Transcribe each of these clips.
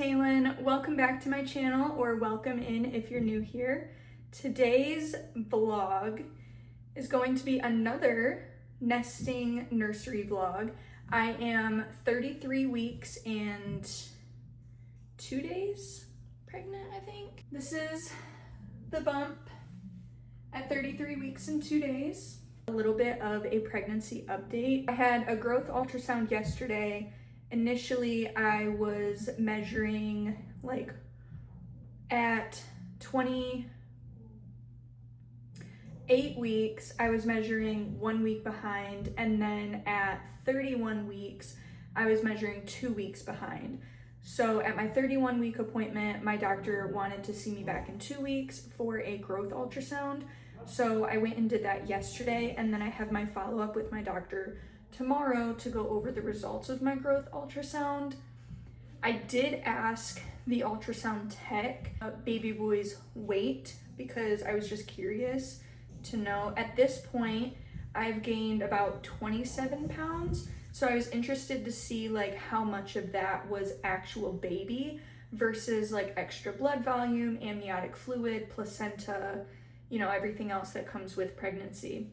Taylin. Welcome back to my channel, or welcome in if you're new here. Today's vlog is going to be another nesting nursery vlog. I am 33 weeks and 2 days pregnant, I think. This is the bump at 33 weeks and 2 days. A little bit of a pregnancy update. I had a growth ultrasound yesterday. Initially, I was measuring like at 28 weeks, I was measuring 1 week behind, and then at 31 weeks, I was measuring 2 weeks behind. So at my 31-week appointment, my doctor wanted to see me back in 2 weeks for a growth ultrasound. So I went and did that yesterday, and then I have my follow-up with my doctor tomorrow to go over the results of my growth ultrasound. I did ask the ultrasound tech baby boy's weight because I was just curious to know. At this point, I've gained about 27 pounds. So I was interested to see like how much of that was actual baby versus like extra blood volume, amniotic fluid, placenta, you know, everything else that comes with pregnancy.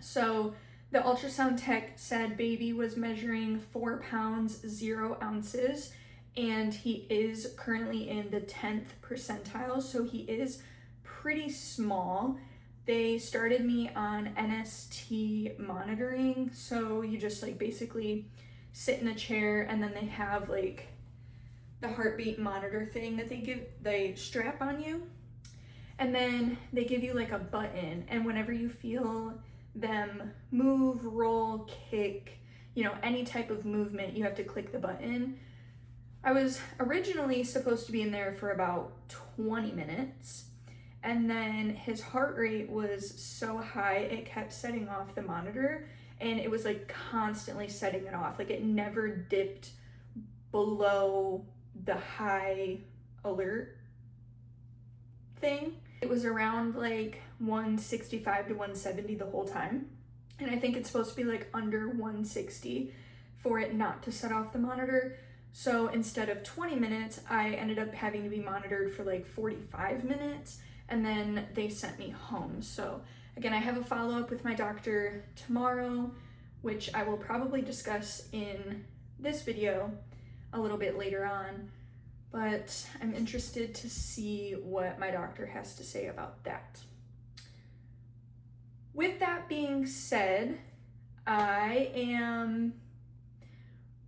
So the ultrasound tech said baby was measuring 4 pounds, 0 ounces, and he is currently in the 10th percentile, so he is pretty small. They started me on NST monitoring, so you just like basically sit in a chair, and then they have like the heartbeat monitor thing that they strap on you, and then they give you like a button, and whenever you feel them move, roll, kick, you know, any type of movement, you have to click the button. I was originally supposed to be in there for about 20 minutes, and then his heart rate was so high it kept setting off the monitor, and it was like constantly setting it off. Like it never dipped below the high alert thing. It was around like 165 to 170 the whole time. And I think it's supposed to be like under 160 for it not to set off the monitor. So instead of 20 minutes, I ended up having to be monitored for like 45 minutes, and then they sent me home. So again, I have a follow-up with my doctor tomorrow, which I will probably discuss in this video a little bit later on. But I'm interested to see what my doctor has to say about that. With that being said, I am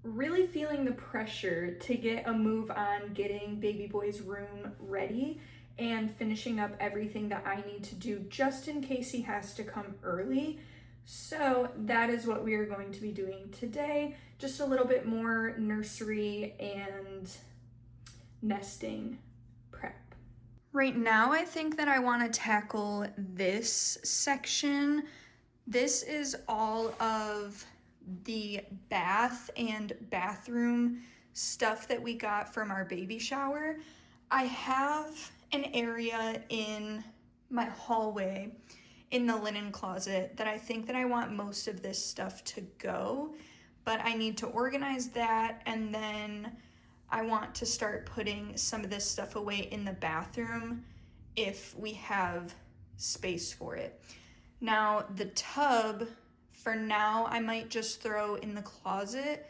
really feeling the pressure to get a move on getting baby boy's room ready and finishing up everything that I need to do just in case he has to come early. So that is what we are going to be doing today. Just a little bit more nursery and nesting prep. Right now, I think that I want to tackle this section. This is all of the bath and bathroom stuff that we got from our baby shower. I have an area in my hallway in the linen closet that I think that I want most of this stuff to go, but I need to organize that, and then I want to start putting some of this stuff away in the bathroom if we have space for it. Now, the tub, for now, I might just throw in the closet.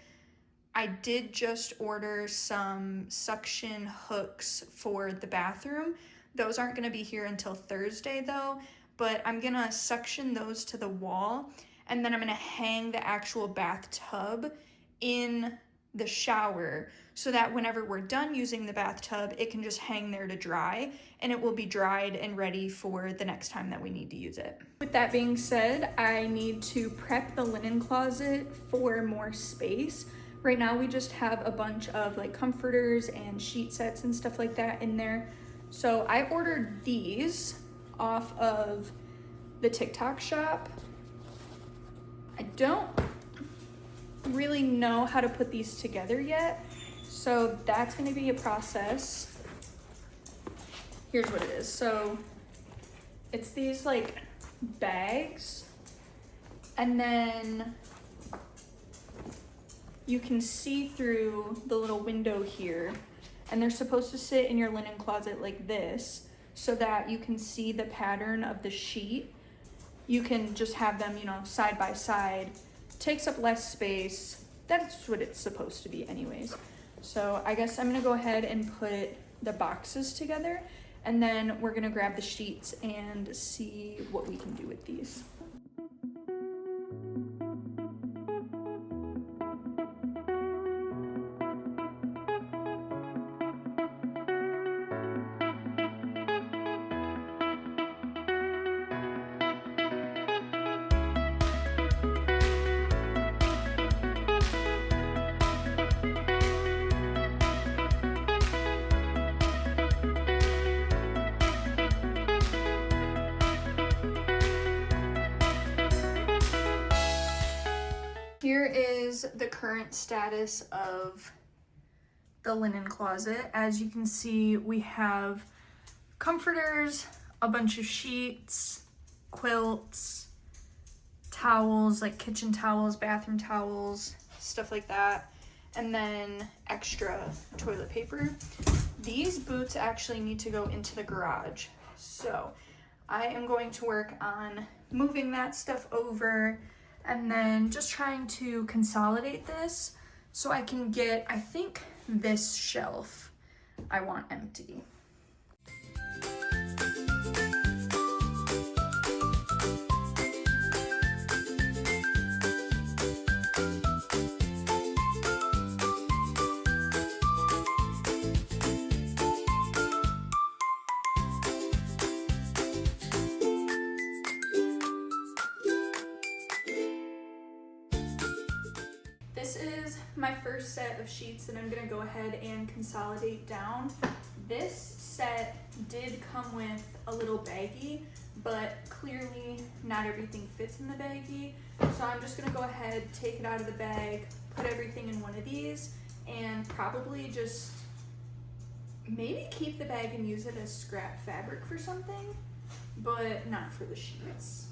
I did just order some suction hooks for the bathroom. Those aren't gonna be here until Thursday though, but I'm gonna suction those to the wall, and then I'm gonna hang the actual bathtub in the shower so that whenever we're done using the bathtub, it can just hang there to dry, and it will be dried and ready for the next time that we need to use it. With that being said, I need to prep the linen closet for more space. Right now we just have a bunch of like comforters and sheet sets and stuff like that in there. So I ordered these off of the TikTok shop. I don't really know how to put these together yet, so that's going to be a process. Here's what it is. So it's these like bags, and then you can see through the little window here and they're supposed to sit in your linen closet like this so that you can see the pattern of the sheet. You can just have them, you know, side by side. Takes up less space. That's what it's supposed to be anyways. So I guess I'm gonna go ahead and put the boxes together, and then we're gonna grab the sheets and see what we can do with these. Here is the current status of the linen closet. As you can see, we have comforters, a bunch of sheets, quilts, towels, like kitchen towels, bathroom towels, stuff like that, and then extra toilet paper. These boots actually need to go into the garage, so I am going to work on moving that stuff over and then just trying to consolidate this so I can get, I think, this shelf I want empty. This is my first set of sheets that I'm gonna go ahead and consolidate down. This set did come with a little baggie, but clearly not everything fits in the baggie. So I'm just gonna go ahead, take it out of the bag, put everything in one of these, and probably just maybe keep the bag and use it as scrap fabric for something, but not for the sheets.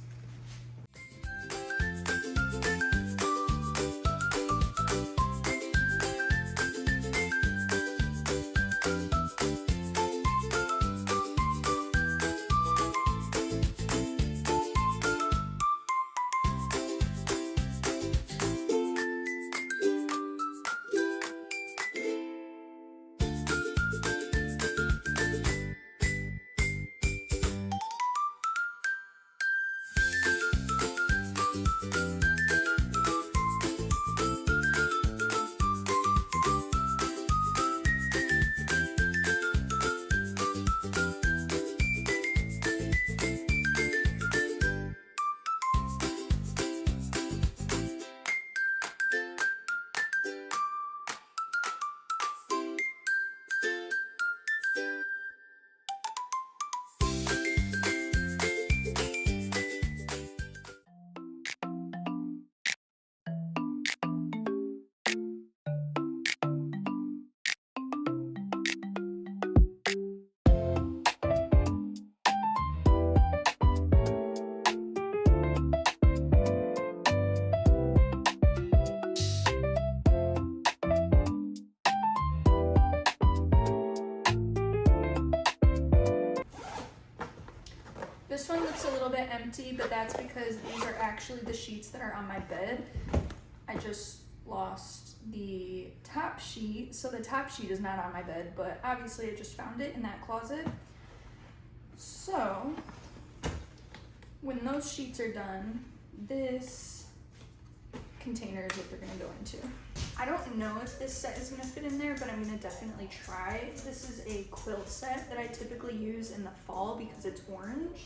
This one looks a little bit empty, but that's because these are actually the sheets that are on my bed. I just lost the top sheet, so the top sheet is not on my bed, but obviously I just found it in that closet. So when those sheets are done, this container is what they're gonna go into. I don't know if this set is gonna fit in there, but I'm gonna definitely try. This is a quilt set that I typically use in the fall because it's orange.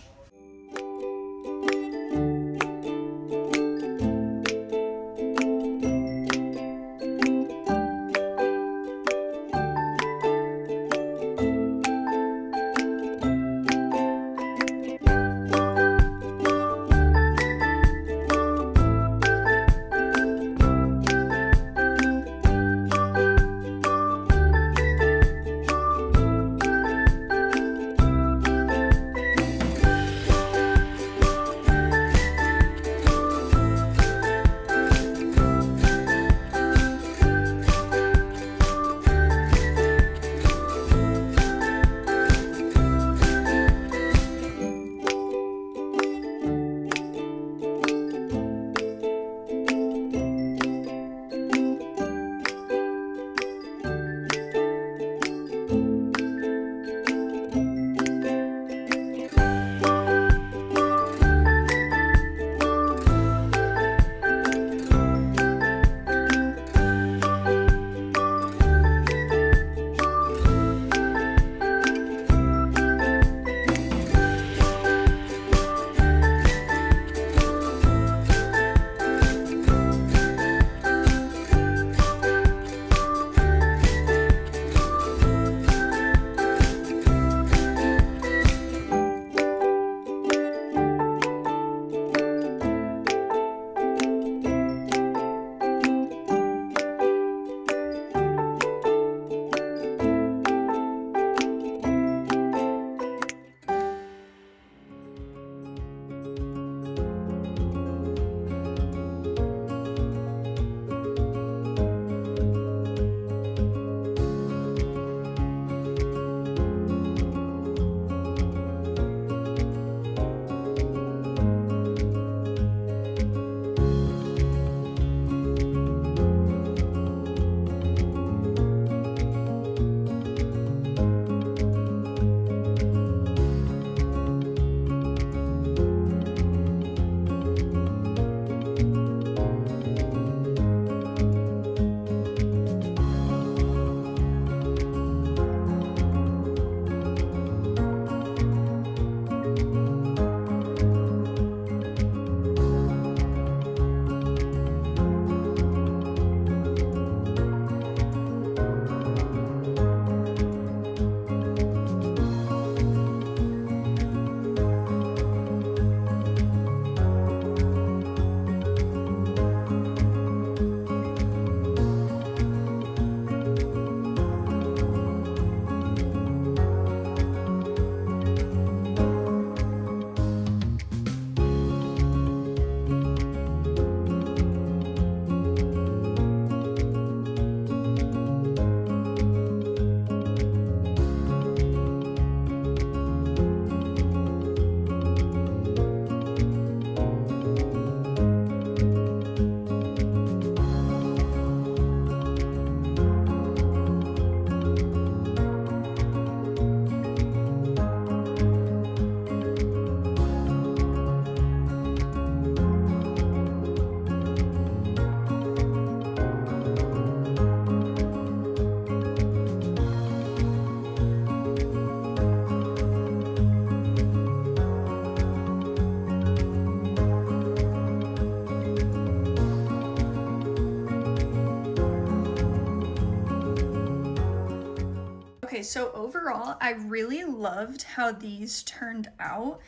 Okay, so overall, I really loved how these turned out.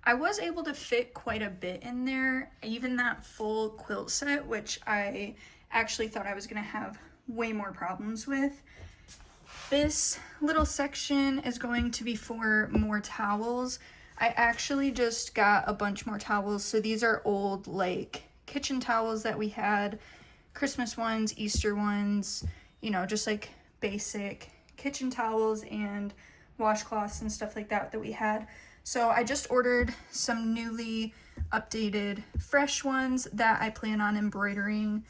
I was able to fit quite a bit in there, even that full quilt set, which I actually thought I was gonna have way more problems with. This little section is going to be for more towels. I actually just got a bunch more towels. So these are old like kitchen towels that we had, Christmas ones, Easter ones, you know, just like basic kitchen towels and washcloths and stuff like that that we had. So I just ordered some newly updated fresh ones that I plan on embroidering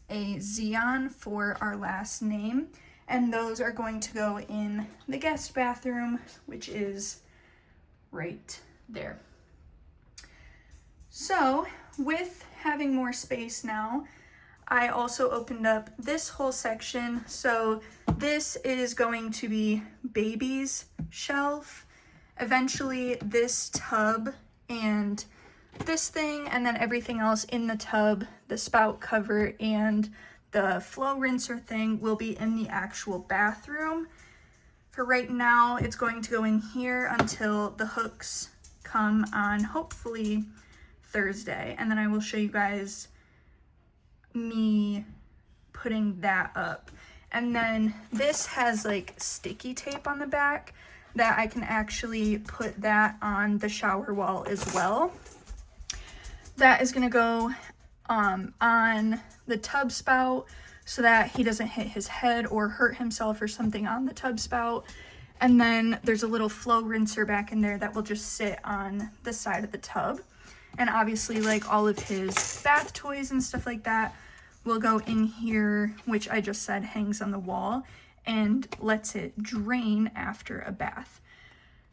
a Z on for our last name. And those are going to go in the guest bathroom, which is right there. So with having more space now, I also opened up this whole section. So this is going to be baby's shelf. Eventually this tub and this thing, and then everything else in the tub, the spout cover and the flow rinser thing will be in the actual bathroom. For right now, it's going to go in here until the hooks come on, hopefully Thursday. And then I will show you guys me putting that up. And then this has like sticky tape on the back that I can actually put that on the shower wall as well. That is gonna go on the tub spout so that he doesn't hit his head or hurt himself or something on the tub spout. And then there's a little flow rinser back in there that will just sit on the side of the tub. And obviously like all of his bath toys and stuff like that will go in here, which I just said hangs on the wall and lets it drain after a bath.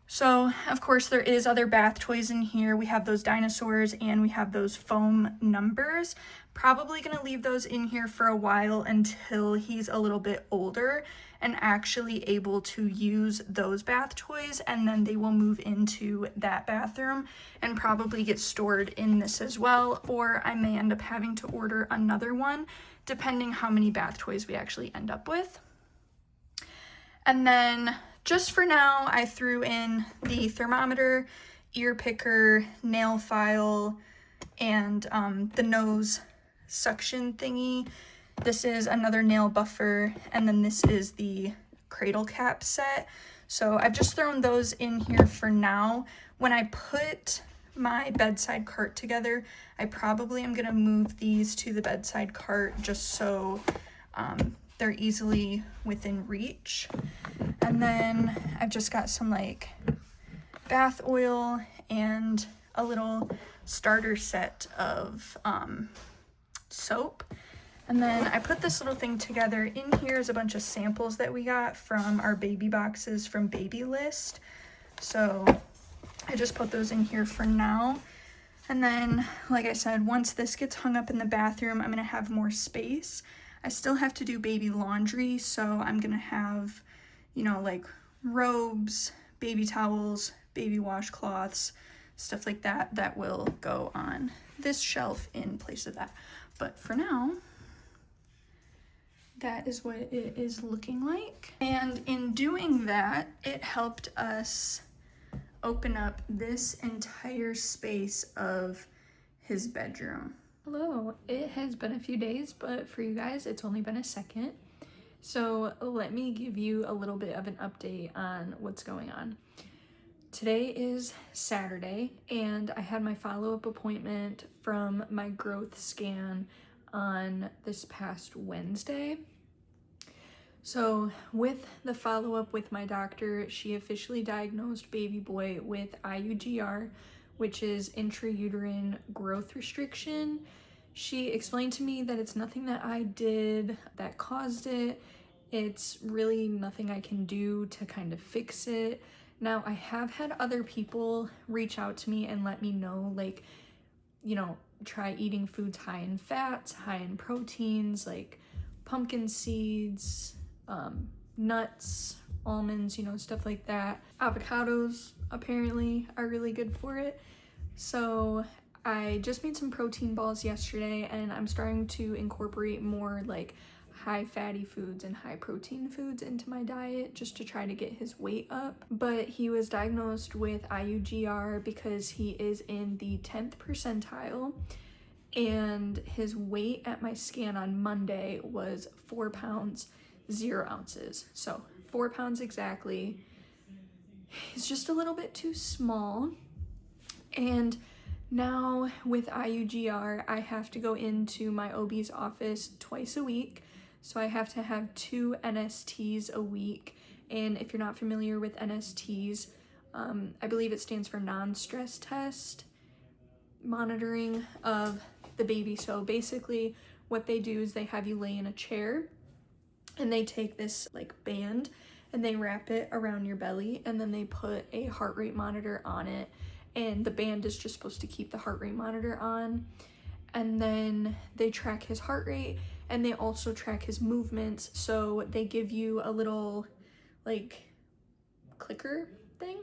So, of course, there is other bath toys in here. We have those dinosaurs and we have those foam numbers. Probably going to leave those in here for a while until he's a little bit older and actually able to use those bath toys, and then they will move into that bathroom and probably get stored in this as well, or I may end up having to order another one depending how many bath toys we actually end up with. And then just for now, I threw in the thermometer, ear picker, nail file, and the nose suction thingy. This is another nail buffer, and then this is the cradle cap set. So I've just thrown those in here for now. When I put my bedside cart together, I probably am gonna move these to the bedside cart just so they're easily within reach. And then I've just got some like bath oil and a little starter set of soap. And then I put this little thing together. In here is a bunch of samples that we got from our baby boxes from Baby List. So I just put those in here for now. And then, like I said, once this gets hung up in the bathroom, I'm gonna have more space. I still have to do baby laundry, so I'm gonna have, you know, like robes, baby towels, baby washcloths, stuff like that, that will go on this shelf in place of that. But for now, that is what it is looking like. And in doing that, it helped us open up this entire space of his bedroom. Hello, it has been a few days, but for you guys, it's only been a second. So let me give you a little bit of an update on what's going on. Today is Saturday, and I had my follow-up appointment from my growth scan on this past Wednesday. So with the follow-up with my doctor, she officially diagnosed baby boy with IUGR, which is intrauterine growth restriction. She explained to me that it's nothing that I did that caused it. It's really nothing I can do to kind of fix it. Now, I have had other people reach out to me and let me know, like, you know, try eating foods high in fats, high in proteins, like pumpkin seeds, nuts, almonds, you know, stuff like that. Avocados apparently are really good for it. So I just made some protein balls yesterday, and I'm starting to incorporate more like high fatty foods and high protein foods into my diet just to try to get his weight up. But he was diagnosed with IUGR because he is in the 10th percentile, and his weight at my scan on Monday was 4 pounds 0 ounces. So 4 pounds exactly. He's just a little bit too small. And now with IUGR, I have to go into my OB's office twice a week. So I have to have 2 NSTs a week. And if you're not familiar with NSTs, I believe it stands for non-stress test monitoring of the baby. So basically what they do is they have you lay in a chair and they take this like band and they wrap it around your belly, and then they put a heart rate monitor on it, and the band is just supposed to keep the heart rate monitor on. And then they track his heart rate, and they also track his movements. So they give you a little like clicker thing,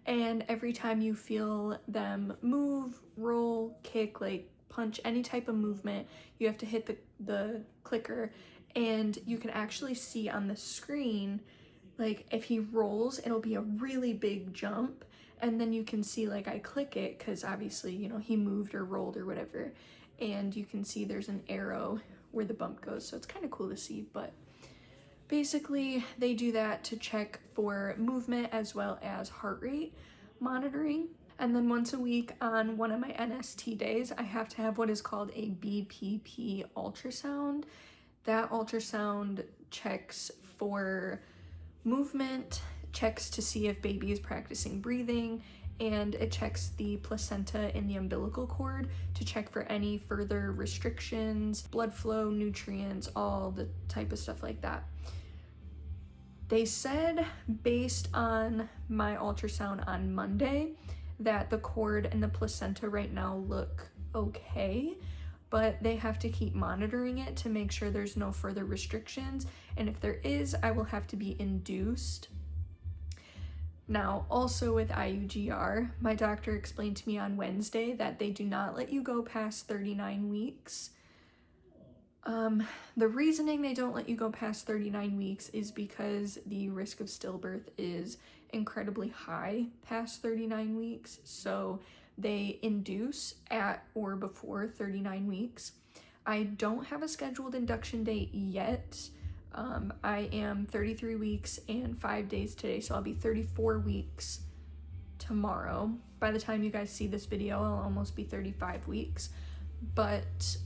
and every time you feel them move, roll, kick, like punch, any type of movement, you have to hit the clicker, and you can actually see on the screen, like if he rolls, it'll be a really big jump, and then you can see like I click it because obviously, you know, he moved or rolled or whatever, and you can see there's an arrow where the bump goes, so it's kind of cool to see. But basically they do that to check for movement as well as heart rate monitoring. And then once a week on one of my NST days, I have to have what is called a BPP ultrasound. That ultrasound checks for movement, checks to see if baby is practicing breathing, and it checks the placenta in the umbilical cord to check for any further restrictions, blood flow, nutrients, all the type of stuff like that. They said, based on my ultrasound on Monday, that the cord and the placenta right now look okay, but they have to keep monitoring it to make sure there's no further restrictions, and if there is, I will have to be induced. Now, also with IUGR, my doctor explained to me on Wednesday that they do not let you go past 39 weeks. The reasoning they don't let you go past 39 weeks is because the risk of stillbirth is incredibly high past 39 weeks, so they induce at or before 39 weeks. I don't have a scheduled induction date yet. I am 33 weeks and 5 days today, so I'll be 34 weeks tomorrow. By the time you guys see this video, I'll almost be 35 weeks, but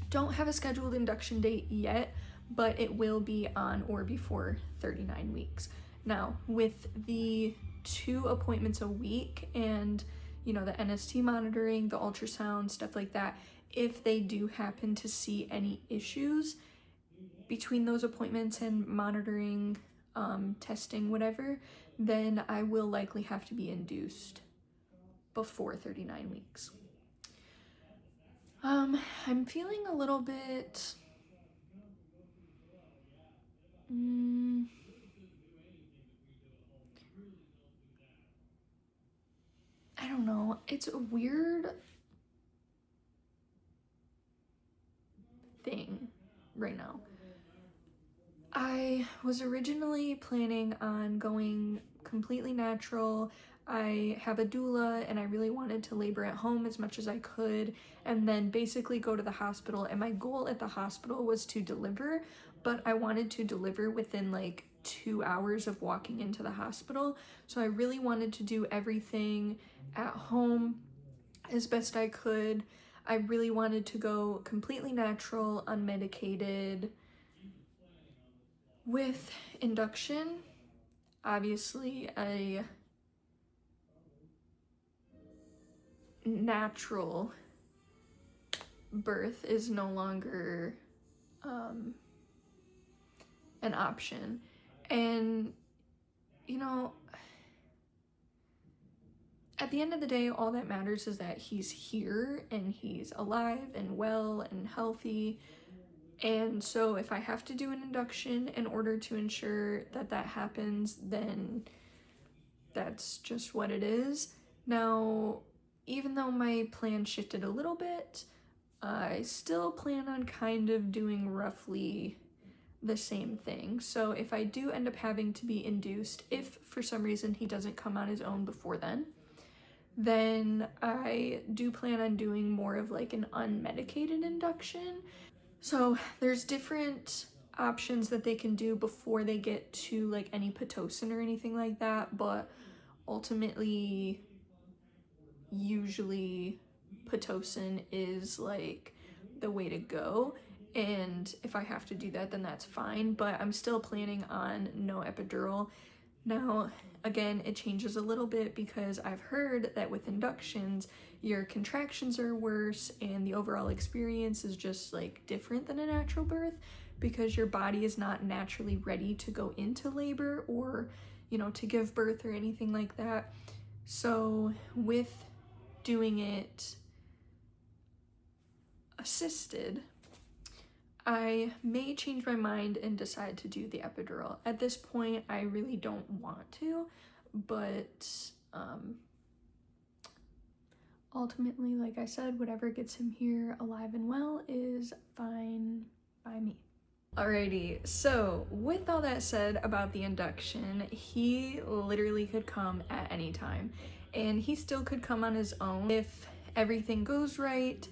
don't have a scheduled induction date yet, but it will be on or before 39 weeks. Now, with the 2 appointments a week and, you know, the NST monitoring, the ultrasound, stuff like that, if they do happen to see any issues between those appointments and monitoring, testing, whatever, then I will likely have to be induced before 39 weeks. I'm feeling a little bit, I don't know, it's a weird thing right now. I was originally planning on going completely natural. I have a doula and I really wanted to labor at home as much as I could and then basically go to the hospital, and my goal at the hospital was to deliver, but I wanted to deliver within like 2 hours of walking into the hospital. So I really wanted to do everything at home as best I could. I really wanted to go completely natural, unmedicated. With induction, obviously a natural birth is no longer an option. And, you know, at the end of the day, all that matters is that he's here and he's alive and well and healthy. And so if I have to do an induction in order to ensure that that happens, then that's just what it is. Now, even though my plan shifted a little bit, I still plan on kind of doing roughly the same thing. So if I do end up having to be induced, if for some reason he doesn't come on his own before then I do plan on doing more of like an unmedicated induction. So there's different options that they can do before they get to like any Pitocin or anything like that, but ultimately usually Pitocin is like the way to go, and if I have to do that then that's fine, but I'm still planning on no epidural. Now again, it changes a little bit because I've heard that with inductions your contractions are worse and the overall experience is just like different than a natural birth because your body is not naturally ready to go into labor or, you know, to give birth or anything like that. So with doing it assisted, I may change my mind and decide to do the epidural. At this point, I really don't want to, but ultimately, like I said, whatever gets him here alive and well is fine by me. Alrighty, so with all that said about the induction, he literally could come at any time, and he still could come on his own if everything goes right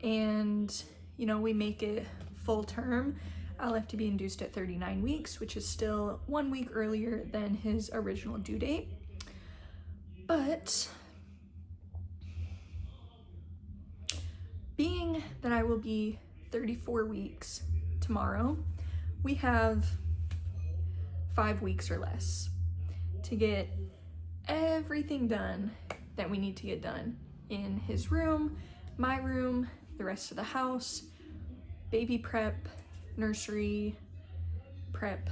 and, you know, we make it full term. I'll have to be induced at 39 weeks, which is still 1 week earlier than his original due date. But being that I will be 34 weeks tomorrow, we have 5 weeks or less to get everything done that we need to get done in his room, my room, the rest of the house, baby prep, nursery prep.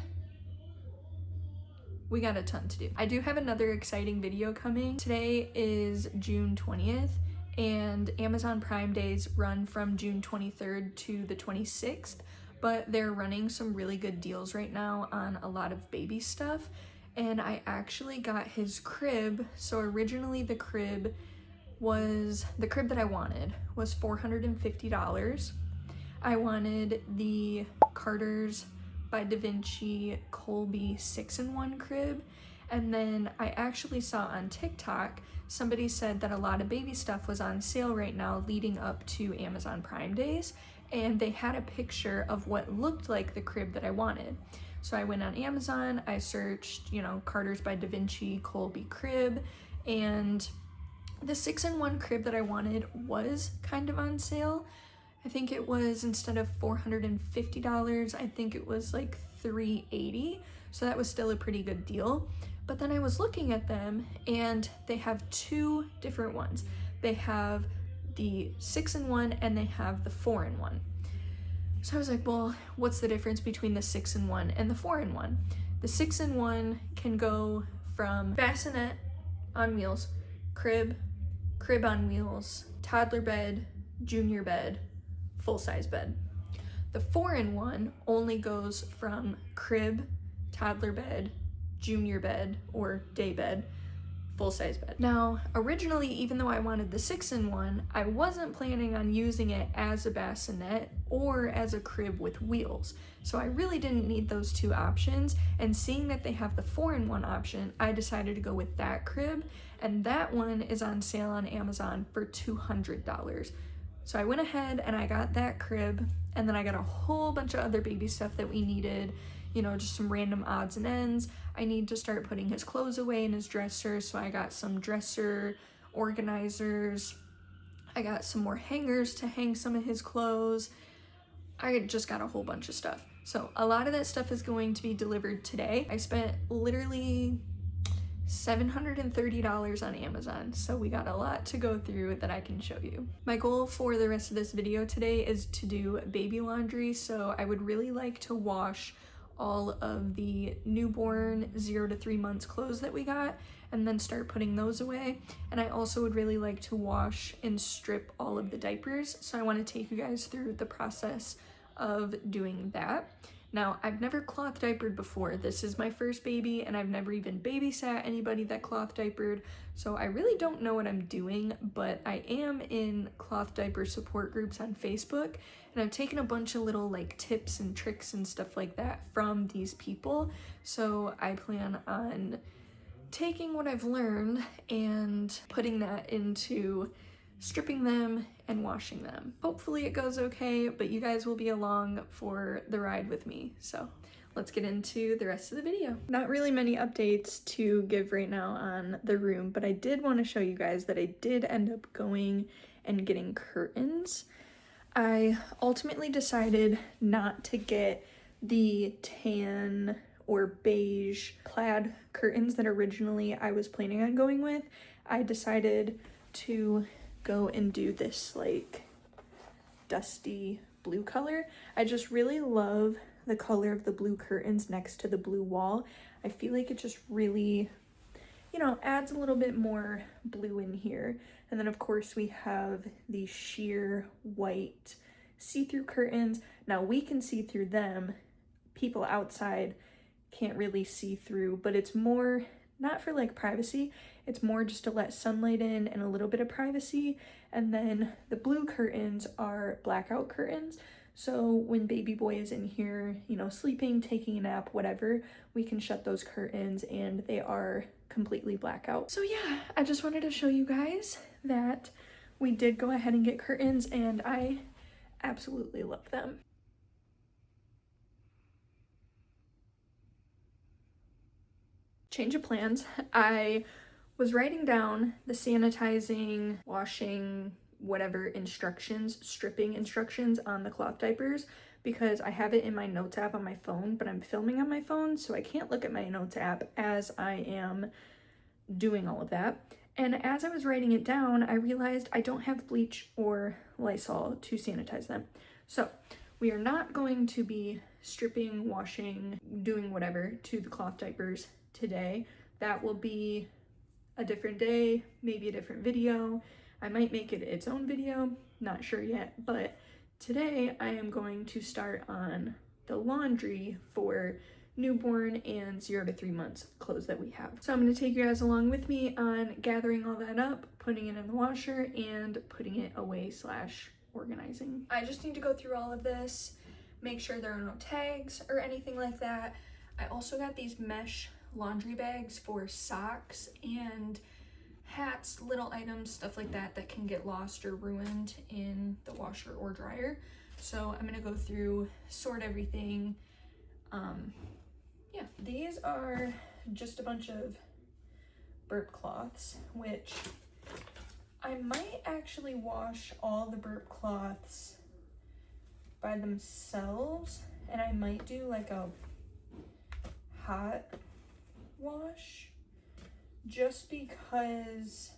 We got a ton to do. I do have another exciting video coming. Today is June 20th, and Amazon Prime Days run from June 23rd to the 26th, but they're running some really good deals right now on a lot of baby stuff, and I actually got his crib. So originally the crib that I wanted was $450. I wanted the Carter's by Da Vinci Colby 6-in-1 crib, and then I actually saw on TikTok somebody said that a lot of baby stuff was on sale right now leading up to Amazon Prime Days, and they had a picture of what looked like the crib that I wanted. So I went on Amazon, I searched, you know, Carter's by Da Vinci Colby crib, and the 6-in-1 crib that I wanted was kind of on sale. I think it was, instead of $450, I think it was like $380. So that was still a pretty good deal. But then I was looking at them and they have two different ones. They have the 6-in-1 and they have the 4-in-1. So I was like, well, what's the difference between the 6-in-1 and the 4-in-1? The 6-in-1 can go from bassinet on wheels, crib on wheels, toddler bed, junior bed, full-size bed. The 4-in-1 only goes from crib, toddler bed, junior bed, or day bed, full-size bed. Now, originally, even though I wanted the 6-in-1, I wasn't planning on using it as a bassinet or as a crib with wheels. So I really didn't need those two options, and seeing that they have the 4-in-1 option, I decided to go with that crib, and that one is on sale on Amazon for $200. So I went ahead and I got that crib, and then I got a whole bunch of other baby stuff that we needed, you know, just some random odds and ends. I need to start putting his clothes away in his dresser, so I got some dresser organizers. I got some more hangers to hang some of his clothes. I just got a whole bunch of stuff. So a lot of that stuff is going to be delivered today. I spent literally $730 on Amazon, so we got a lot to go through that I can show you. My goal for the rest of this video today is to do baby laundry, so I would really like to wash all of the newborn 0 to 3 months clothes that we got and then start putting those away. And I also would really like to wash and strip all of the diapers, so I want to take you guys through the process of doing that. Now, I've never cloth diapered before. This is my first baby, and I've never even babysat anybody that cloth diapered, so I really don't know what I'm doing, but I am in cloth diaper support groups on Facebook, and I've taken a bunch of little like tips and tricks and stuff like that from these people, so I plan on taking what I've learned and putting that into stripping them and washing them. Hopefully it goes okay, but you guys will be along for the ride with me. So let's get into the rest of the video. Not really many updates to give right now on the room, but I did want to show you guys that I did end up going and getting curtains. I ultimately decided not to get the tan or beige plaid curtains that originally I was planning on going with. I decided to go and do this like dusty blue color. I just really love the color of the blue curtains next to the blue wall. I feel like it just really, you know, adds a little bit more blue in here. And then of course we have the sheer white see-through curtains. Now we can see through them. People outside can't really see through, but it's more not for like privacy, it's more just to let sunlight in and a little bit of privacy. And then the blue curtains are blackout curtains, so when baby boy is in here, you know, sleeping, taking a nap, whatever, we can shut those curtains and they are completely blackout. So yeah, I just wanted to show you guys that we did go ahead and get curtains, and I absolutely love them. Change of plans. I was writing down the sanitizing, washing, whatever instructions, stripping instructions on the cloth diapers because I have it in my notes app on my phone, but I'm filming on my phone, so I can't look at my notes app as I am doing all of that. And as I was writing it down, I realized I don't have bleach or Lysol to sanitize them. So we are not going to be stripping, washing, doing whatever to the cloth diapers today. That will be a different day, maybe a different video. I might make it its own video, not sure yet, but today I am going to start on the laundry for newborn and 0 to 3 months clothes that we have. So I'm going to take you guys along with me on gathering all that up, putting it in the washer, and putting it away / organizing. I just need to go through all of this, make sure there are no tags or anything like that. I also got these mesh laundry bags for socks and hats, little items, stuff like that that can get lost or ruined in the washer or dryer. So I'm gonna go through, sort everything. Yeah, these are just a bunch of burp cloths, which I might actually wash all the burp cloths by themselves, and I might do like a hot wash just because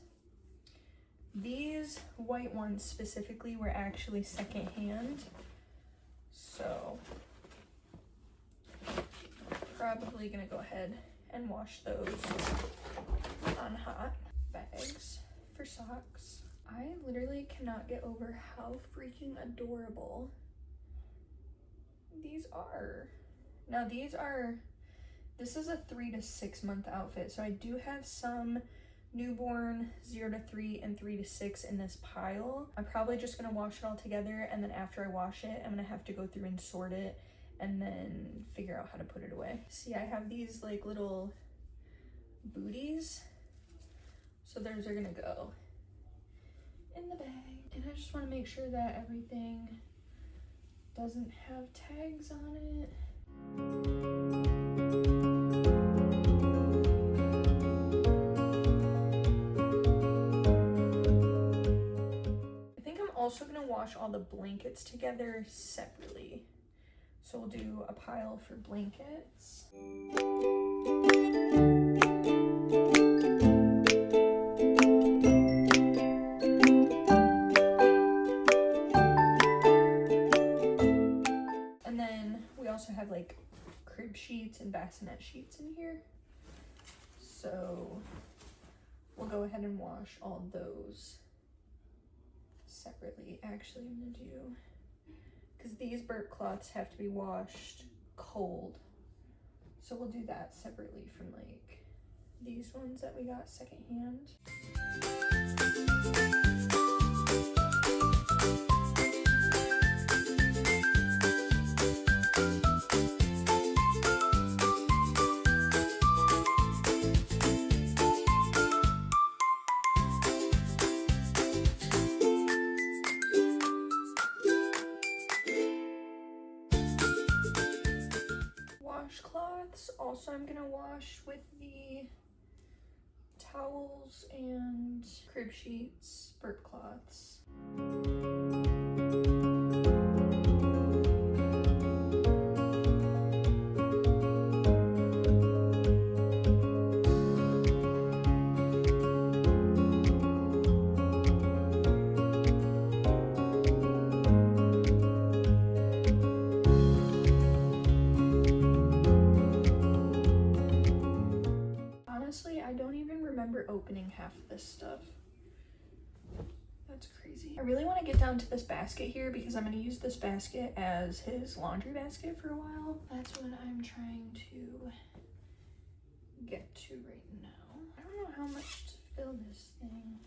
these white ones specifically were actually secondhand, so probably gonna go ahead and wash those on hot. Bags for socks. I literally cannot get over how freaking adorable these are. Now this is a 3 to 6 month outfit, so I do have some newborn 0 to 3 and 3 to 6 in this pile. I'm probably just gonna wash it all together, and then after I wash it, I'm gonna have to go through and sort it and then figure out how to put it away. See, I have these like little booties, so those are gonna go in the bag. And I just want to make sure that everything doesn't have tags on it. I think I'm also gonna wash all the blankets together separately. So we'll do a pile for blankets. And then we also have like crib sheets and bassinet sheets in here. So we'll go ahead and wash all those separately. Actually, I'm gonna do, because these burp cloths have to be washed cold. So we'll do that separately from like these ones that we got secondhand. Washcloths, also I'm gonna wash with the towels and crib sheets, burp cloths. Honestly, I don't even remember opening half of this stuff. That's crazy. I really want to get down to this basket here because I'm going to use this basket as his laundry basket for a while. That's what I'm trying to get to right now. I don't know how much to fill this thing.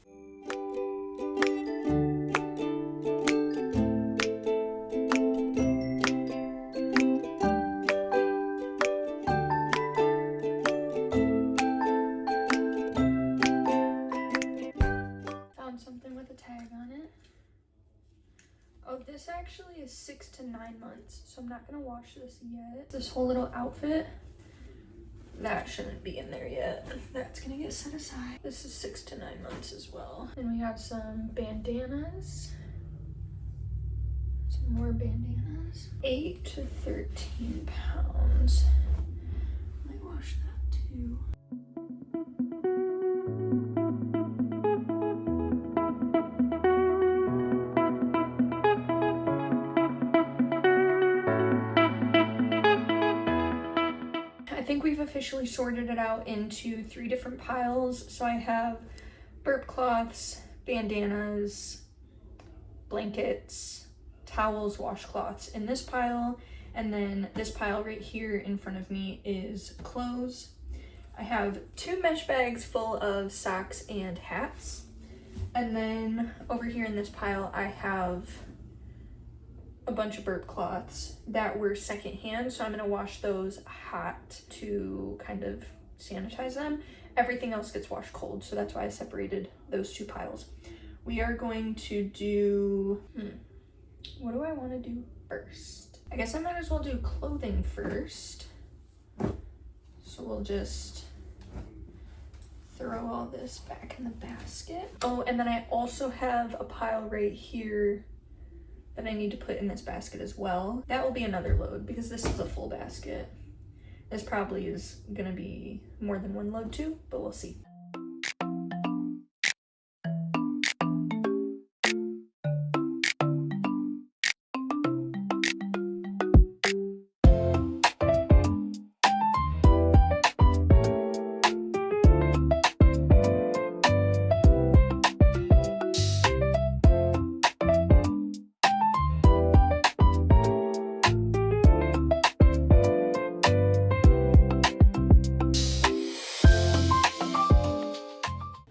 Something with a tag on it. Oh, this actually is 6 to 9 months, so I'm not gonna wash this yet. This whole little outfit, that shouldn't be in there yet. That's gonna get set aside. This is 6 to 9 months as well. And we have some bandanas. Some more bandanas. 8 to 13 pounds. I might wash that too. I think we've officially sorted it out into 3 different piles. So I have burp cloths, bandanas, blankets, towels, washcloths in this pile. And then this pile right here in front of me is clothes. I have 2 mesh bags full of socks and hats. And then over here in this pile, I have a bunch of burp cloths that were secondhand, so I'm gonna wash those hot to kind of sanitize them. Everything else gets washed cold, so that's why I separated those 2 piles. We are going to do, what do I want to do first? I guess I might as well do clothing first. So we'll just throw all this back in the basket. Oh, and then I also have a pile right here that I need to put in this basket as well. That will be another load because this is a full basket. This probably is gonna be more than 1 load too, but we'll see.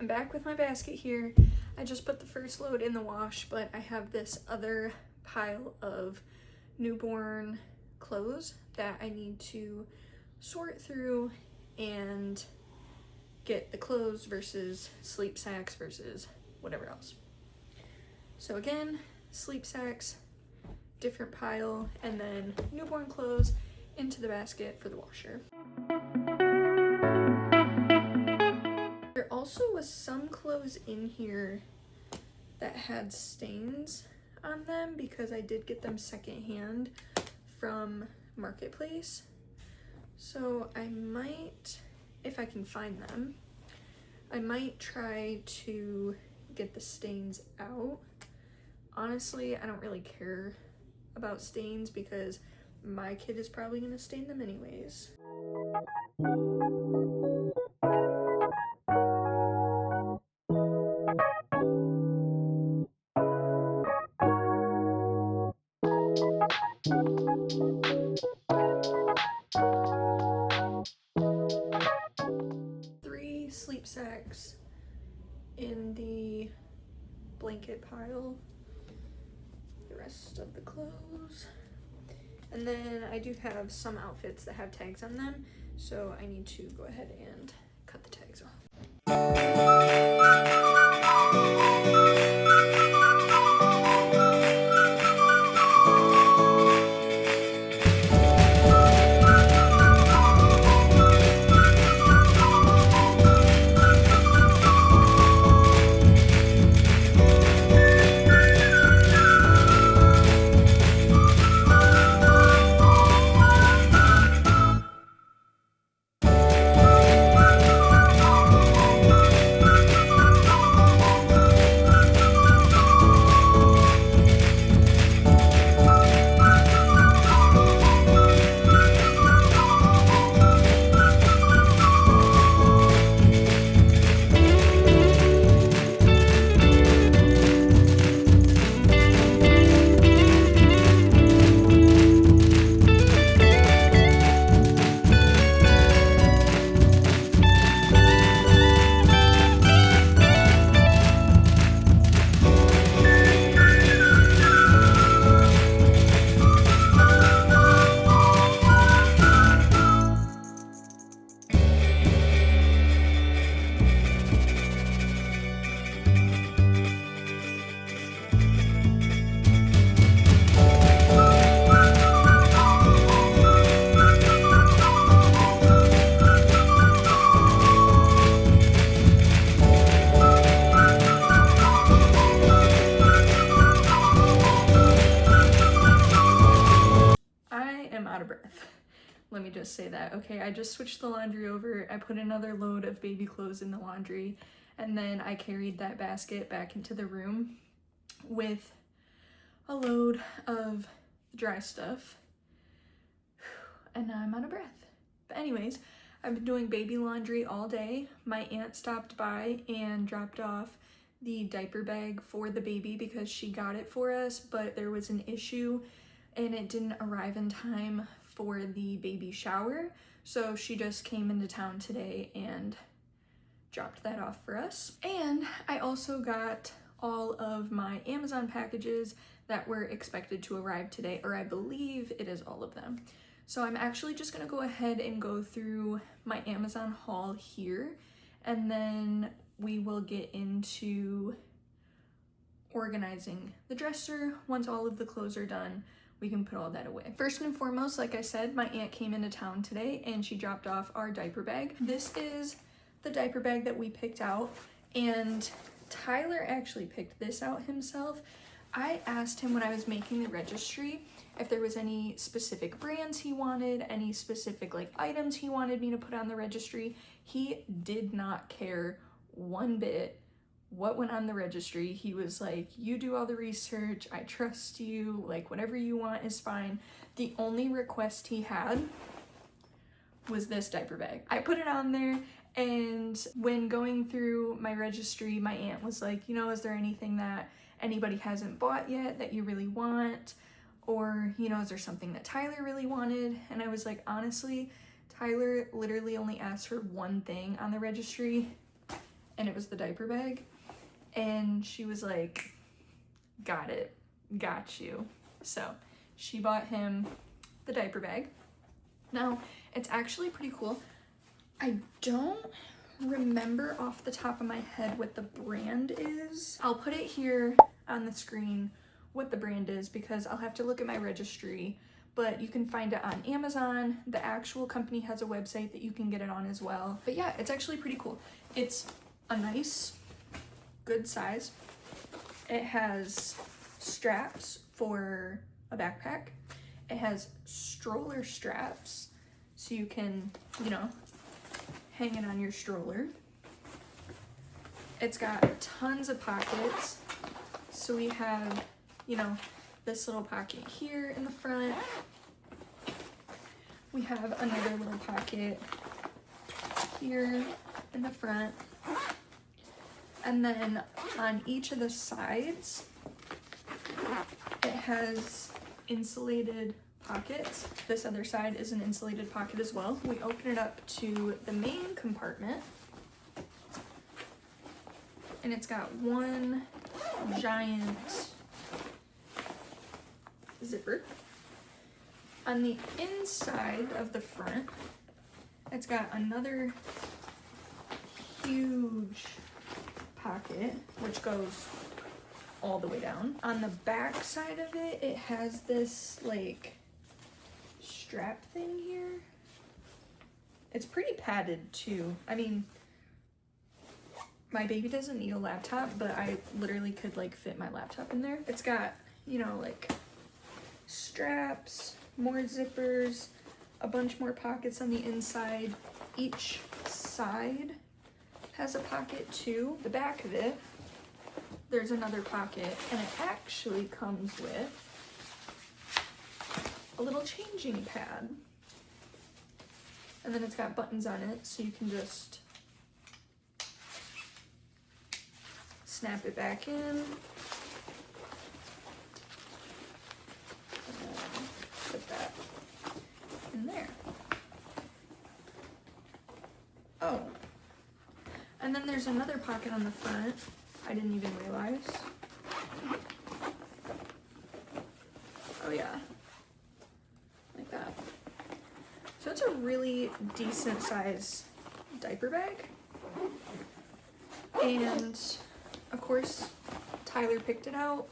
Back with my basket here. I just put the first load in the wash, but I have this other pile of newborn clothes that I need to sort through and get the clothes versus sleep sacks versus whatever else. So again, sleep sacks, different pile, and then newborn clothes into the basket for the washer. There also was some clothes in here that had stains on them because I did get them secondhand from Marketplace. So I might, if I can find them, I might try to get the stains out. Honestly, I don't really care about stains because my kid is probably gonna stain them anyways. Three sleep sacks in the blanket pile. The rest of the clothes. And then I do have some outfits that have tags on them, so I need to go ahead and cut the tags off. Out of breath. Let me just say that. Okay, I just switched the laundry over. I put another load of baby clothes in the laundry, and then I carried that basket back into the room with a load of dry stuff. And now I'm out of breath. But anyways, I've been doing baby laundry all day. My aunt stopped by and dropped off the diaper bag for the baby because she got it for us, but there was an issue and it didn't arrive in time for the baby shower. So she just came into town today and dropped that off for us. And I also got all of my Amazon packages that were expected to arrive today, or I believe it is all of them. So I'm actually just gonna go ahead and go through my Amazon haul here, and then we will get into organizing the dresser. Once all of the clothes are done, we can put all that away. First and foremost, like I said, my aunt came into town today and she dropped off our diaper bag. This is the diaper bag that we picked out, and Tyler actually picked this out himself. I asked him when I was making the registry if there was any specific brands he wanted, any specific like items he wanted me to put on the registry. He did not care one bit what went on the registry. He was like, you do all the research, I trust you, like whatever you want is fine. The only request he had was this diaper bag. I put it on there, and when going through my registry, my aunt was like, you know, is there anything that anybody hasn't bought yet that you really want? Or, you know, is there something that Tyler really wanted? And I was like, honestly, Tyler literally only asked for one thing on the registry, and it was the diaper bag. And she was like, got it, got you. So she bought him the diaper bag. Now, it's actually pretty cool. I don't remember off the top of my head what the brand is. I'll put it here on the screen what the brand is because I'll have to look at my registry, but you can find it on Amazon. The actual company has a website that you can get it on as well. But yeah, it's actually pretty cool. It's a nice, good size. It has straps for a backpack. It has stroller straps so you can, you know, hang it on your stroller. It's got tons of pockets. So we have, you know, this little pocket here in the front. We have another little pocket here in the front. And then on each of the sides, it has insulated pockets. This other side is an insulated pocket as well. We open it up to the main compartment, and it's got one giant zipper. On the inside of the front, it's got another huge pocket, which goes all the way down. On the back side of it, it has this like strap thing here. It's pretty padded too. I mean, my baby doesn't need a laptop, but I literally could like fit my laptop in there. It's got, you know, like straps, more zippers, a bunch more pockets on the inside. Each side has a pocket too. The back of it, there's another pocket, and it actually comes with a little changing pad. And then it's got buttons on it, so you can just snap it back in. And put that in there. Oh, and then there's another pocket on the front. I didn't even realize. Oh yeah, like that. So it's a really decent size diaper bag. And of course, Tyler picked it out.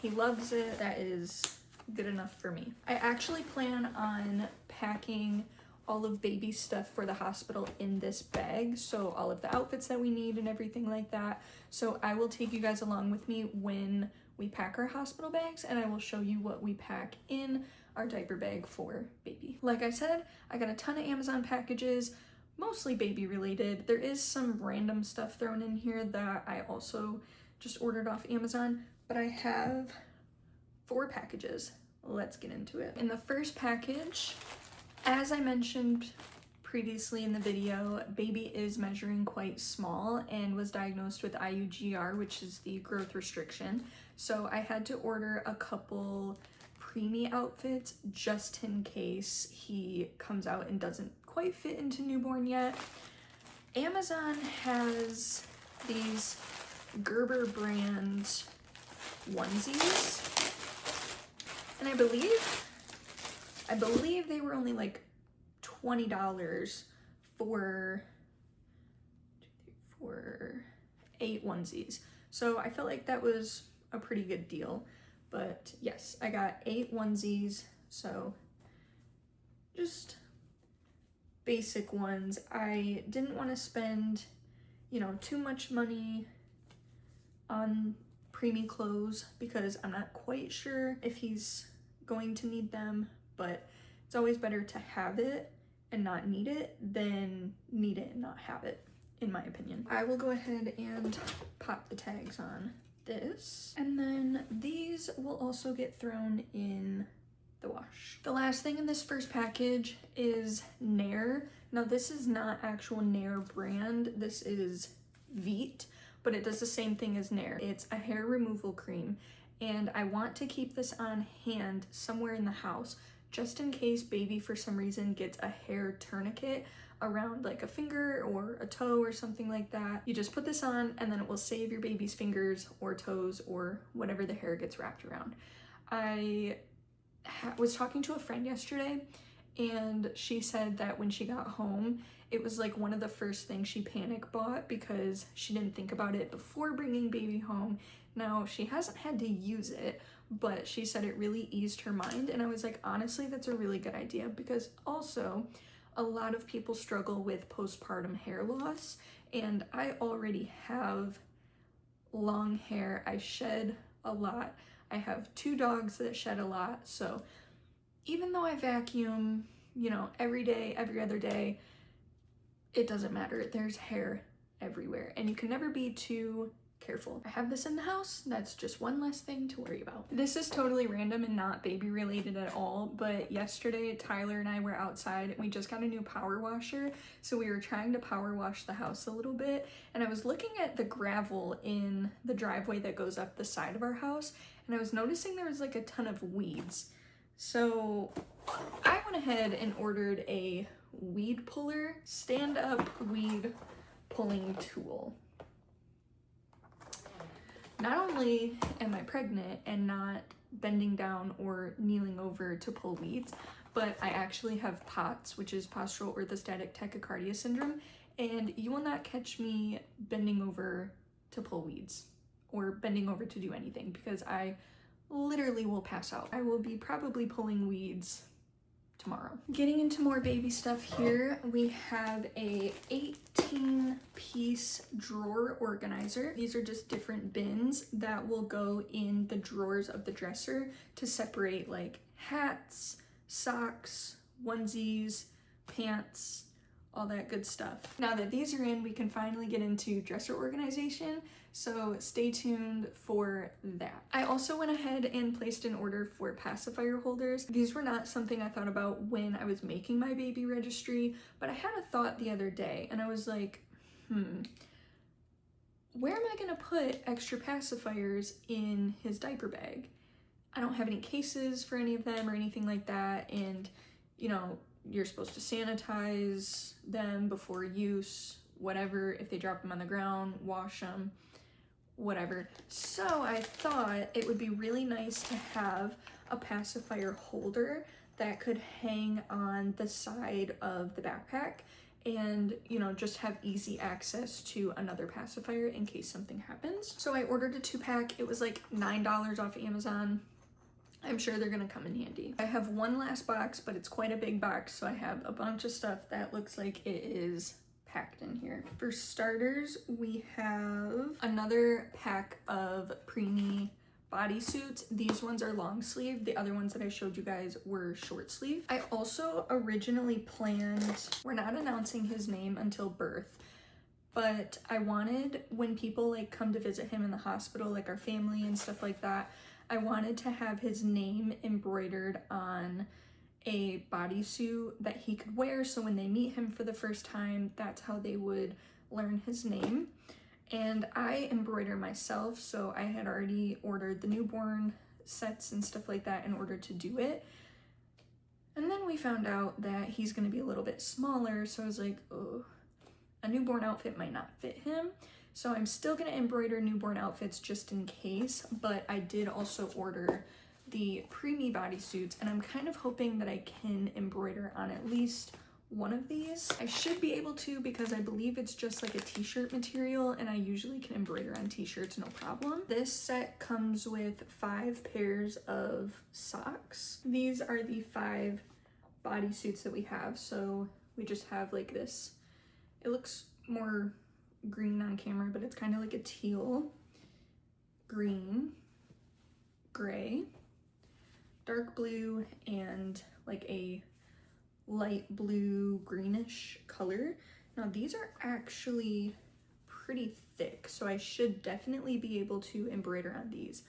He loves it. That is good enough for me. I actually plan on packing all of baby stuff for the hospital in this bag, so all of the outfits that we need and everything like that. So I will take you guys along with me when we pack our hospital bags, and I will show you what we pack in our diaper bag for baby. Like I said, I got a ton of Amazon packages, mostly baby related. There is some random stuff thrown in here that I also just ordered off Amazon, but I have 4 packages. Let's get into it. In the first package, as I mentioned previously in the video, baby is measuring quite small and was diagnosed with IUGR, which is the growth restriction. So I had to order a couple preemie outfits just in case he comes out and doesn't quite fit into newborn yet. Amazon has these Gerber brand onesies, and I believe they were only like $20 for 8 onesies. So I felt like that was a pretty good deal. But yes, I got 8 onesies, so just basic ones. I didn't want to spend, you know, too much money on preemie clothes because I'm not quite sure if he's going to need them, but it's always better to have it and not need it than need it and not have it, in my opinion. I will go ahead and pop the tags on this, and then these will also get thrown in the wash. The last thing in this first package is Nair. Now this is not actual Nair brand, this is Veet, but it does the same thing as Nair. It's a hair removal cream, and I want to keep this on hand somewhere in the house just in case baby for some reason gets a hair tourniquet around like a finger or a toe or something like that. You just put this on and then it will save your baby's fingers or toes or whatever the hair gets wrapped around. I was talking to a friend yesterday, and she said that when she got home, it was like one of the first things she panic bought because she didn't think about it before bringing baby home. Now, she hasn't had to use it, but she said it really eased her mind, and I was like, honestly, that's a really good idea, because also a lot of people struggle with postpartum hair loss, and I already have long hair. I shed a lot. I have 2 dogs that shed a lot, so even though I vacuum, you know, every day, every other day, it doesn't matter. There's hair everywhere, and you can never be too careful. I have this in the house. That's just one less thing to worry about. This is totally random and not baby related at all, but yesterday Tyler and I were outside and we just got a new power washer, so we were trying to power wash the house a little bit, and I was looking at the gravel in the driveway that goes up the side of our house, and I was noticing there was like a ton of weeds. So I went ahead and ordered a weed puller, stand-up weed pulling tool. Not only am I pregnant and not bending down or kneeling over to pull weeds, but I actually have POTS, which is postural orthostatic tachycardia syndrome, and you will not catch me bending over to pull weeds or bending over to do anything because I literally will pass out. I will be probably pulling weeds tomorrow. Getting into more baby stuff here, we have a 18-piece drawer organizer. These are just different bins that will go in the drawers of the dresser to separate like hats, socks, onesies, pants, all that good stuff. Now that these are in, we can finally get into dresser organization, so stay tuned for that. I also went ahead and placed an order for pacifier holders. These were not something I thought about when I was making my baby registry, but I had a thought the other day and I was like, where am I gonna put extra pacifiers in his diaper bag? I don't have any cases for any of them or anything like that, and you know, you're supposed to sanitize them before use, whatever. If they drop them on the ground, wash them, whatever. So I thought it would be really nice to have a pacifier holder that could hang on the side of the backpack and, you know, just have easy access to another pacifier in case something happens. So I ordered a 2-pack. It was like $9 off Amazon. I'm sure they're gonna come in handy. I have one last box, but it's quite a big box, so I have a bunch of stuff that looks like it is packed in here. For starters, we have another pack of preemie bodysuits. These ones are long sleeve. The other ones that I showed you guys were short sleeve. I also originally planned, we're not announcing his name until birth, but I wanted when people like come to visit him in the hospital, like our family and stuff like that, I wanted to have his name embroidered on a bodysuit that he could wear, so when they meet him for the first time, that's how they would learn his name. And I embroider myself, so I had already ordered the newborn sets and stuff like that in order to do it. And then we found out that he's gonna be a little bit smaller, so I was like, oh, a newborn outfit might not fit him. So I'm still gonna embroider newborn outfits just in case, but I did also order the preemie bodysuits, and I'm kind of hoping that I can embroider on at least one of these. I should be able to because I believe it's just like a t-shirt material, and I usually can embroider on t-shirts no problem. This set comes with 5 pairs of socks. These are the 5 bodysuits that we have. So we just have like this, it looks more green on camera, but it's kind of like a teal, green, gray, dark blue, and like a light blue greenish color. Now these are actually pretty thick, so I should definitely be able to embroider on these,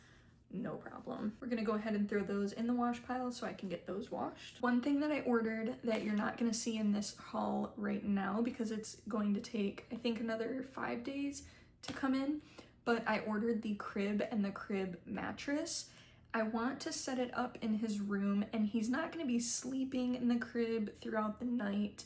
no problem. We're gonna go ahead and throw those in the wash pile so I can get those washed. One thing that I ordered that you're not gonna see in this haul right now because it's going to take, I think, another 5 days to come in, but I ordered the crib and the crib mattress. I want to set it up in his room, and he's not gonna be sleeping in the crib throughout the night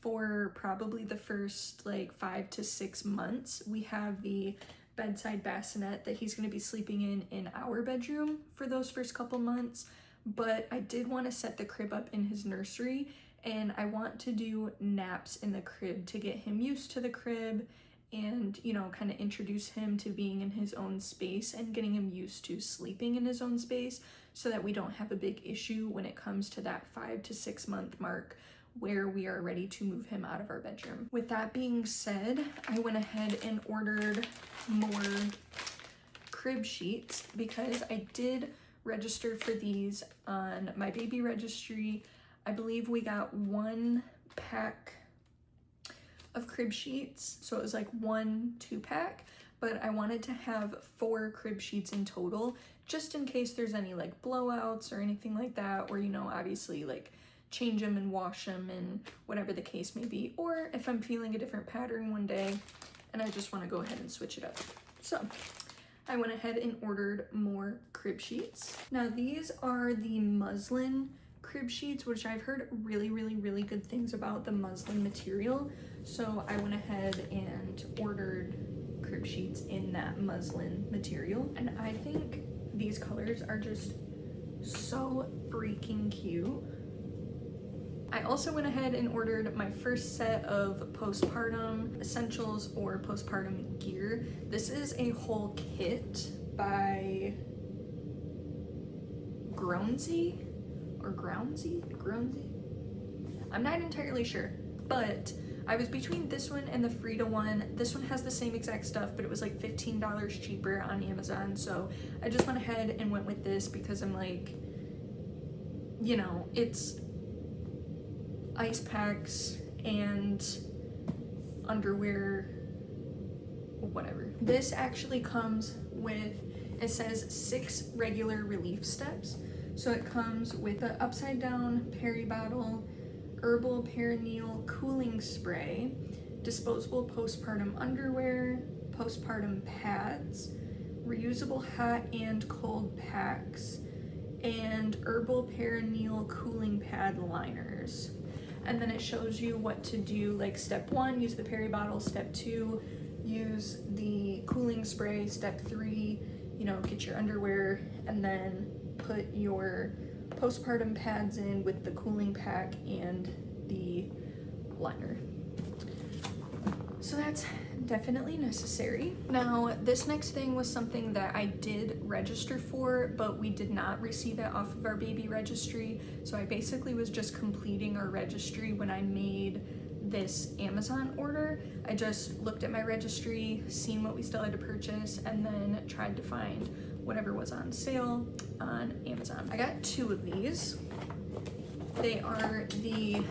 for probably the first like 5 to 6 months. We have the bedside bassinet that he's going to be sleeping in our bedroom for those first couple months, but I did want to set the crib up in his nursery, and I want to do naps in the crib to get him used to the crib and, you know, kind of introduce him to being in his own space and getting him used to sleeping in his own space so that we don't have a big issue when it comes to that 5 to 6 month mark where we are ready to move him out of our bedroom. With that being said, I went ahead and ordered more crib sheets because I did register for these on my baby registry. I believe we got 1 pack of crib sheets, so it was like 1 2-pack, but I wanted to have 4 crib sheets in total just in case there's any like blowouts or anything like that, or, you know, obviously like change them and wash them and whatever the case may be, or if I'm feeling a different pattern one day and I just want to go ahead and switch it up. So I went ahead and ordered more crib sheets. Now these are the muslin crib sheets, which I've heard really, really, really good things about the muslin material. So I went ahead and ordered crib sheets in that muslin material. And I think these colors are just so freaking cute. I also went ahead and ordered my first set of postpartum essentials or postpartum gear. This is a whole kit by Groundsy or Groundsy? I'm not entirely sure, but I was between this one and the Frida one. This one has the same exact stuff, but it was like $15 cheaper on Amazon. So I just went ahead and went with this because I'm like, you know, it's ice packs and underwear, whatever. This actually comes with, it says 6 regular relief steps. So it comes with the upside down peri bottle, herbal perineal cooling spray, disposable postpartum underwear, postpartum pads, reusable hot and cold packs, and herbal perineal cooling pad liners. And then it shows you what to do, like step 1, use the peri bottle, step 2, use the cooling spray, step 3, you know, get your underwear, and then put your postpartum pads in with the cooling pack and the liner. So that's definitely necessary. Now, this next thing was something that I did register for, but we did not receive it off of our baby registry. So I basically was just completing our registry when I made this Amazon order. I just looked at my registry, seen what we still had to purchase, and then tried to find whatever was on sale on Amazon. I got 2 of these. They are the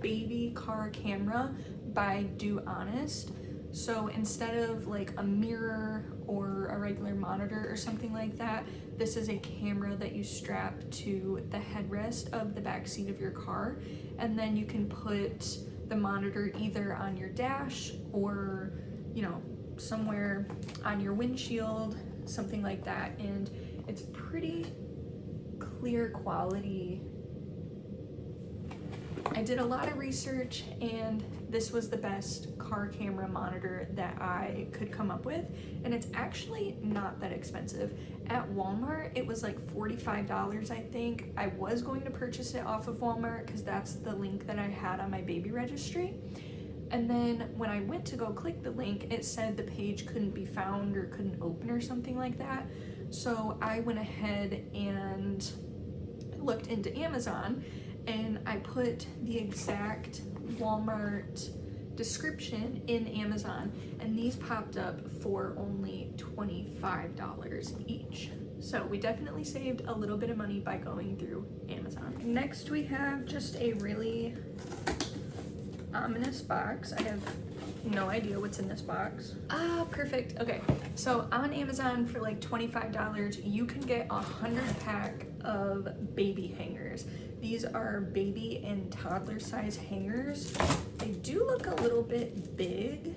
baby car camera by Do Honest. So instead of like a mirror or a regular monitor or something like that, this is a camera that you strap to the headrest of the back seat of your car, and then you can put the monitor either on your dash or, you know, somewhere on your windshield, something like that. And it's pretty clear quality. I did a lot of research, and this was the best car camera monitor that I could come up with, and it's actually not that expensive. At Walmart, it was like $45, I think. I was going to purchase it off of Walmart because that's the link that I had on my baby registry. And then when I went to go click the link, it said the page couldn't be found or couldn't open or something like that. So I went ahead and looked into Amazon, and I put the exact Walmart description in Amazon, and these popped up for only $25 each. So we definitely saved a little bit of money by going through Amazon. Next we have just a really ominous box. I have no idea what's in this box. Ah, perfect. Okay, so on Amazon for like $25, you can get 100 pack of baby hangers. These are baby and toddler size hangers. They do look a little bit big,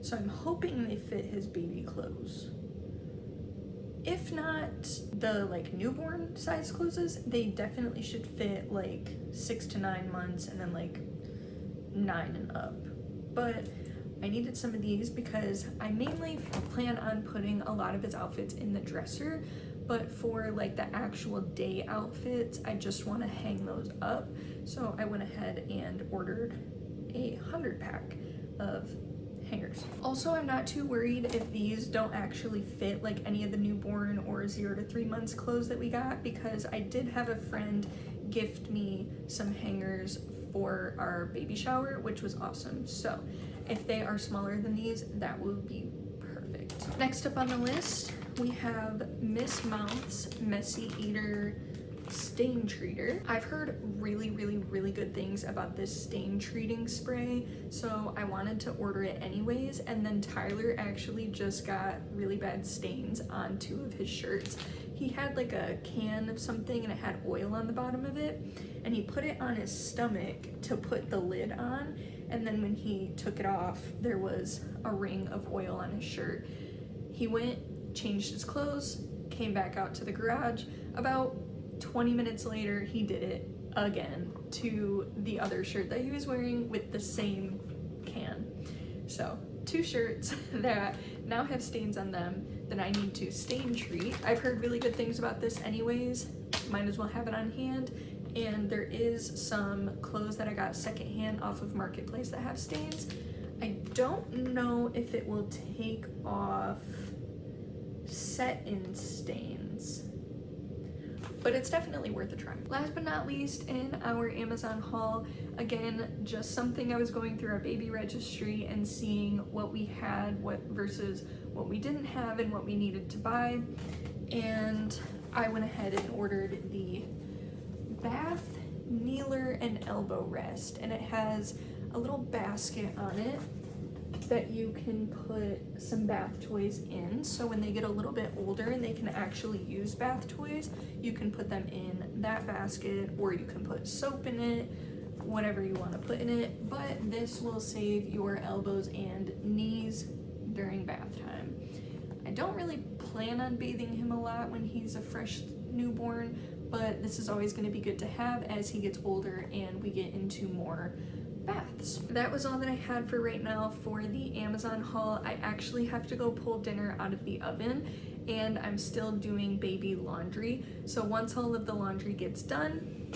so I'm hoping they fit his baby clothes. If not the like newborn size clothes, they definitely should fit like 6 to 9 months and then like 9 and up. But I needed some of these because I mainly plan on putting a lot of his outfits in the dresser, but for like the actual day outfits, I just want to hang those up. So I went ahead and ordered a 100 pack of hangers. Also, I'm not too worried if these don't actually fit like any of the newborn or 0 to 3 months clothes that we got, because I did have a friend gift me some hangers for our baby shower, which was awesome. So if they are smaller than these, that will be perfect. Next up on the list, we have Miss Mouth's Messy Eater Stain Treater. I've heard really, really, really good things about this stain treating spray, so I wanted to order it anyways. And then Tyler actually just got really bad stains on 2 of his shirts. He had like a can of something and it had oil on the bottom of it, and he put it on his stomach to put the lid on, and then when he took it off, there was a ring of oil on his shirt. He went, changed his clothes, came back out to the garage. About 20 minutes later, he did it again to the other shirt that he was wearing with the same can. So 2 shirts that now have stains on them that I need to stain treat. I've heard really good things about this anyways, might as well have it on hand. And there is some clothes that I got secondhand off of Marketplace that have stains. I don't know if it will take off set-in stains, but it's definitely worth a try. Last but not least, in our Amazon haul, again, just something I was going through our baby registry and seeing what we had, what versus what we didn't have and what we needed to buy. And I went ahead and ordered the bath kneeler and elbow rest, and it has a little basket on it that you can put some bath toys in, so when they get a little bit older and they can actually use bath toys, you can put them in that basket, or you can put soap in it, whatever you want to put in it. But this will save your elbows and knees during bath time. I don't really plan on bathing him a lot when he's a fresh newborn, but this is always going to be good to have as he gets older and we get into more baths. That was all that I had for right now for the Amazon haul. I actually have to go pull dinner out of the oven, and I'm still doing baby laundry. So once all of the laundry gets done,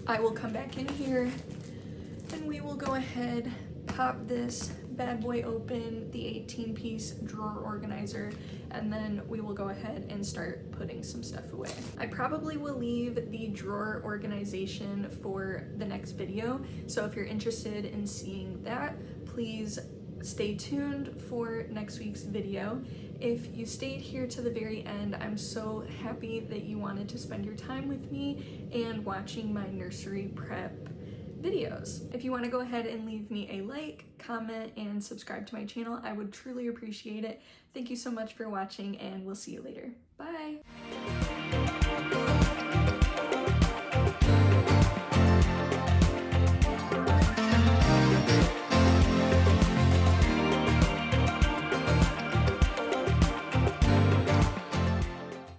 I will come back in here and we will go ahead, pop this bad boy open, the 18-piece drawer organizer, and then we will go ahead and start putting some stuff away. I probably will leave the drawer organization for the next video, so if you're interested in seeing that, please stay tuned for next week's video. If you stayed here to the very end, I'm so happy that you wanted to spend your time with me and watching my nursery prep videos. If you want to go ahead and leave me a like, comment, and subscribe to my channel, I would truly appreciate it. Thank you so much for watching, and we'll see you later. Bye!